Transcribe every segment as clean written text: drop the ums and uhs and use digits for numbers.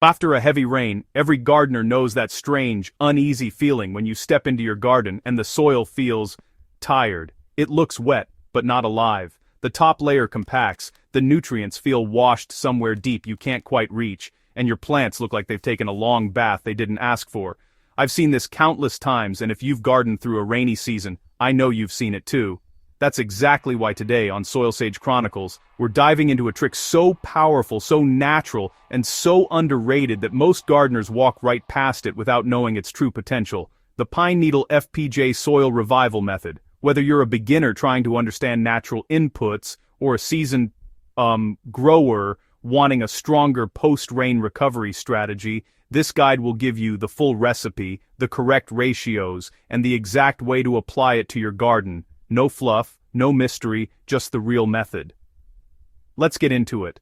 After a heavy rain, every gardener knows that strange, uneasy feeling when you step into your garden and the soil feels tired. It looks wet, but not alive. The top layer compacts, the nutrients feel washed somewhere deep you can't quite reach, and your plants look like they've taken a long bath they didn't ask for. I've seen this countless times, and if you've gardened through a rainy season, I know you've seen it too. That's exactly why today on SoilSage Chronicles, we're diving into a trick so powerful, so natural, and so underrated that most gardeners walk right past it without knowing its true potential. The Pine Needle FPJ Soil Revival Method. Whether you're a beginner trying to understand natural inputs, or a seasoned grower wanting a stronger post-rain recovery strategy, this guide will give you the full recipe, the correct ratios, and the exact way to apply it to your garden. No fluff, no mystery, just the real method. Let's get into it.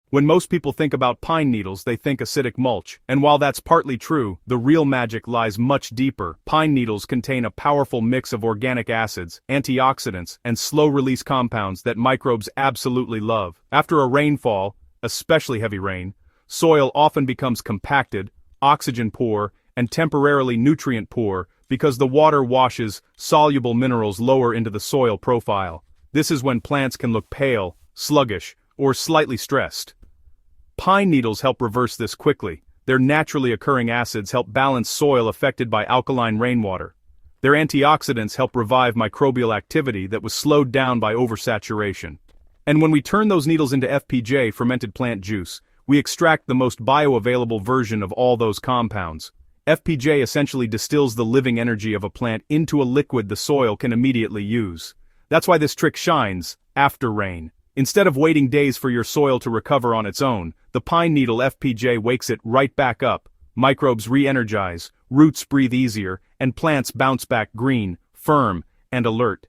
When most people think about pine needles, they think acidic mulch, and while that's partly true, the real magic lies much deeper. Pine needles contain a powerful mix of organic acids, antioxidants, and slow-release compounds that microbes absolutely love. After a rainfall, especially heavy rain, soil often becomes compacted, oxygen poor, and temporarily nutrient poor because the water washes soluble minerals lower into the soil profile. This is when plants can look pale, sluggish, or slightly stressed. Pine needles help reverse this quickly. Their naturally occurring acids help balance soil affected by alkaline rainwater. Their antioxidants help revive microbial activity that was slowed down by oversaturation. And when we turn those needles into FPJ, fermented plant juice, we extract the most bioavailable version of all those compounds. FPJ essentially distills the living energy of a plant into a liquid the soil can immediately use. That's why this trick shines after rain. Instead of waiting days for your soil to recover on its own, the Pine Needle FPJ wakes it right back up. Microbes re-energize, roots breathe easier, and plants bounce back green, firm, and alert.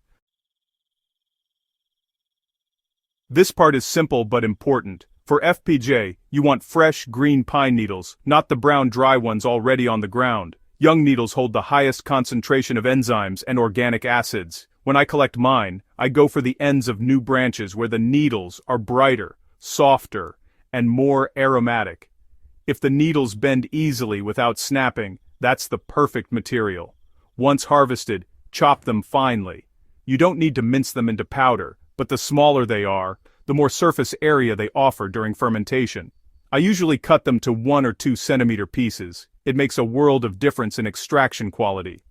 This part is simple but important. For FPJ, you want fresh, green pine needles, not the brown dry ones already on the ground. Young needles hold the highest concentration of enzymes and organic acids. When I collect mine, I go for the ends of new branches where the needles are brighter, softer, and more aromatic. If the needles bend easily without snapping, that's the perfect material. Once harvested, chop them finely. You don't need to mince them into powder, but the smaller they are, the more surface area they offer during fermentation. I usually cut them to 1 or 2 centimeter pieces. It makes a world of difference in extraction quality.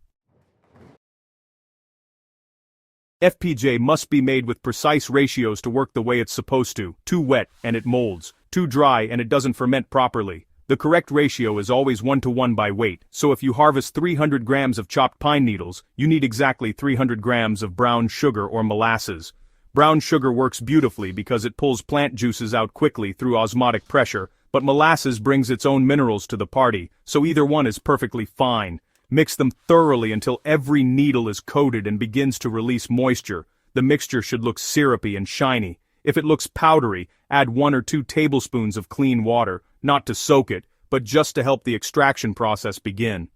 FPJ must be made with precise ratios to work the way it's supposed to. Too wet and it molds. Too dry and it doesn't ferment properly. The correct ratio is always 1-to-1 by weight, so if you harvest 300 grams of chopped pine needles, you need exactly 300 grams of brown sugar or molasses. Brown sugar works beautifully because it pulls plant juices out quickly through osmotic pressure, but molasses brings its own minerals to the party, so either one is perfectly fine. Mix them thoroughly until every needle is coated and begins to release moisture. The mixture should look syrupy and shiny. If it looks powdery, add 1 or 2 tablespoons of clean water, not to soak it, but just to help the extraction process begin.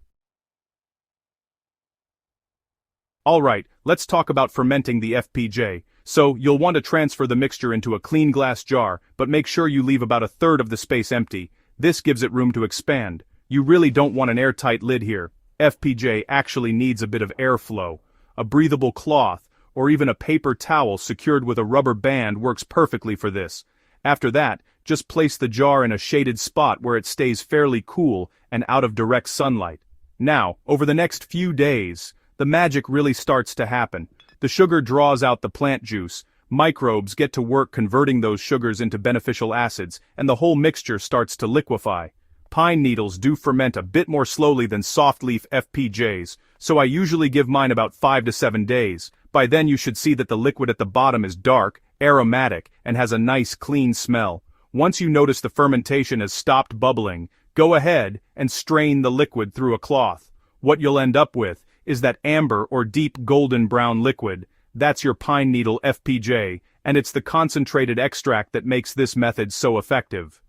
Alright, let's talk about fermenting the FPJ. So, you'll want to transfer the mixture into a clean glass jar, but make sure you leave about 1/3 of the space empty. This gives it room to expand. You really don't want an airtight lid here. FPJ actually needs a bit of airflow. A breathable cloth, or even a paper towel secured with a rubber band works perfectly for this. After that, just place the jar in a shaded spot where it stays fairly cool and out of direct sunlight. Now, over the next few days, the magic really starts to happen. The sugar draws out the plant juice, microbes get to work converting those sugars into beneficial acids, and the whole mixture starts to liquefy. Pine needles do ferment a bit more slowly than soft-leaf FPJs, so I usually give mine about 5 to 7 days. By then you should see that the liquid at the bottom is dark, aromatic, and has a nice clean smell. Once you notice the fermentation has stopped bubbling, go ahead and strain the liquid through a cloth. What you'll end up with is that amber or deep golden brown liquid. That's your pine needle FPJ, and it's the concentrated extract that makes this method so effective.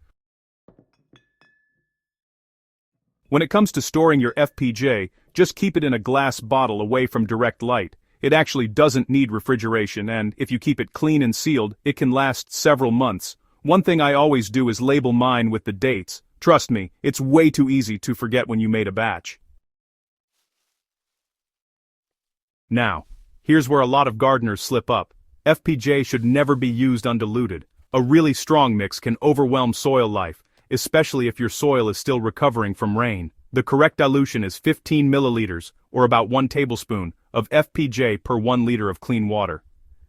When it comes to storing your FPJ, just keep it in a glass bottle away from direct light. It actually doesn't need refrigeration, and if you keep it clean and sealed, it can last several months. One thing I always do is label mine with the dates. Trust me, it's way too easy to forget when you made a batch. Now, here's where a lot of gardeners slip up. FPJ should never be used undiluted. A really strong mix can overwhelm soil life, especially if your soil is still recovering from rain. The correct dilution is 15 milliliters, or about 1 tablespoon, of FPJ per 1 liter of clean water.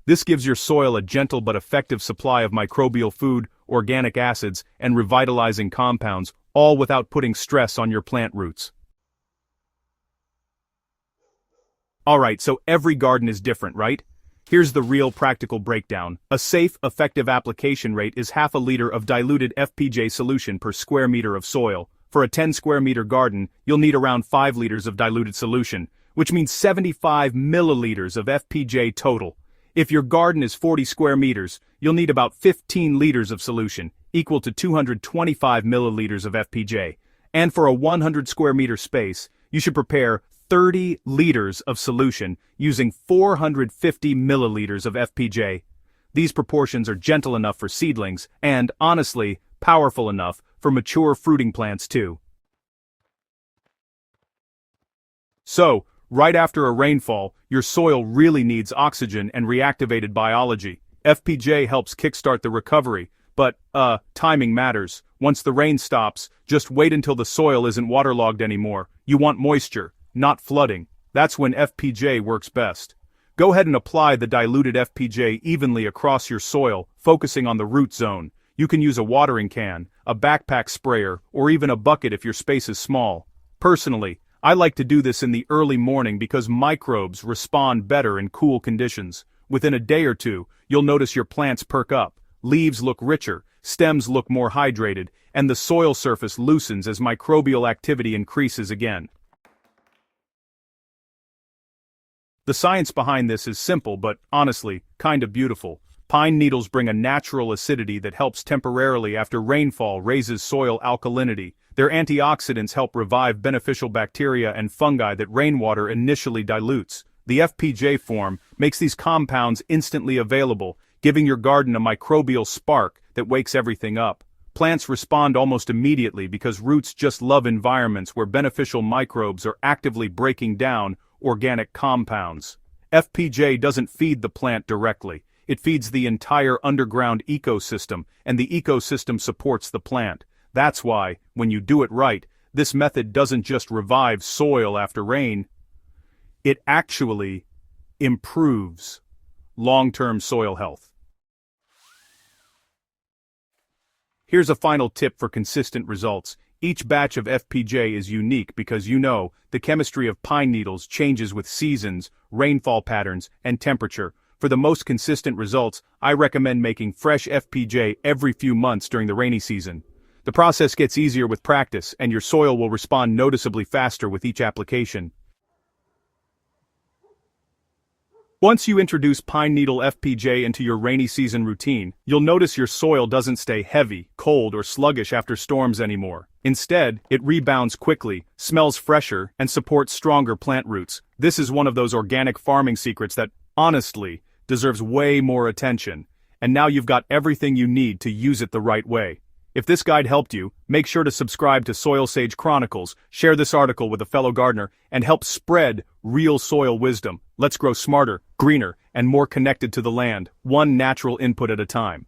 This gives your soil a gentle but effective supply of microbial food, organic acids, and revitalizing compounds, all without putting stress on your plant roots. Alright, so every garden is different, right? Here's the real practical breakdown. A safe, effective application rate is half a liter of diluted FPJ solution per square meter of soil. For a 10 square meter garden, you'll need around 5 liters of diluted solution, which means 75 milliliters of FPJ total. If your garden is 40 square meters, you'll need about 15 liters of solution, equal to 225 milliliters of FPJ. And for a 100 square meter space, you should prepare 30 liters of solution using 450 milliliters of FPJ. These proportions are gentle enough for seedlings and, honestly, powerful enough for mature fruiting plants too. So, right after a rainfall, your soil really needs oxygen and reactivated biology. FPJ helps kickstart the recovery, but, timing matters. Once the rain stops, just wait until the soil isn't waterlogged anymore. You want moisture, not flooding. That's when FPJ works best. Go ahead and apply the diluted FPJ evenly across your soil, focusing on the root zone. You can use a watering can, a backpack sprayer, or even a bucket if your space is small. Personally, I like to do this in the early morning because microbes respond better in cool conditions. Within a day or two, you'll notice your plants perk up, leaves look richer, stems look more hydrated, and the soil surface loosens as microbial activity increases again. The science behind this is simple but, honestly, kind of beautiful. Pine needles bring a natural acidity that helps temporarily after rainfall raises soil alkalinity. Their antioxidants help revive beneficial bacteria and fungi that rainwater initially dilutes. The FPJ form makes these compounds instantly available, giving your garden a microbial spark that wakes everything up. Plants respond almost immediately because roots just love environments where beneficial microbes are actively breaking down organic compounds. FPJ doesn't feed the plant directly. It feeds the entire underground ecosystem, and the ecosystem supports the plant. That's why, when you do it right, this method doesn't just revive soil after rain. It actually improves long-term soil health. Here's a final tip for consistent results. Each batch of FPJ is unique because the chemistry of pine needles changes with seasons, rainfall patterns, and temperature. For the most consistent results, I recommend making fresh FPJ every few months during the rainy season. The process gets easier with practice, and your soil will respond noticeably faster with each application. Once you introduce Pine Needle FPJ into your rainy season routine, you'll notice your soil doesn't stay heavy, cold, or sluggish after storms anymore. Instead, it rebounds quickly, smells fresher, and supports stronger plant roots. This is one of those organic farming secrets that, honestly, deserves way more attention. And now you've got everything you need to use it the right way. If this guide helped you, make sure to subscribe to SoilSage Chronicles, share this article with a fellow gardener, and help spread real soil wisdom. Let's grow smarter, greener, and more connected to the land, one natural input at a time.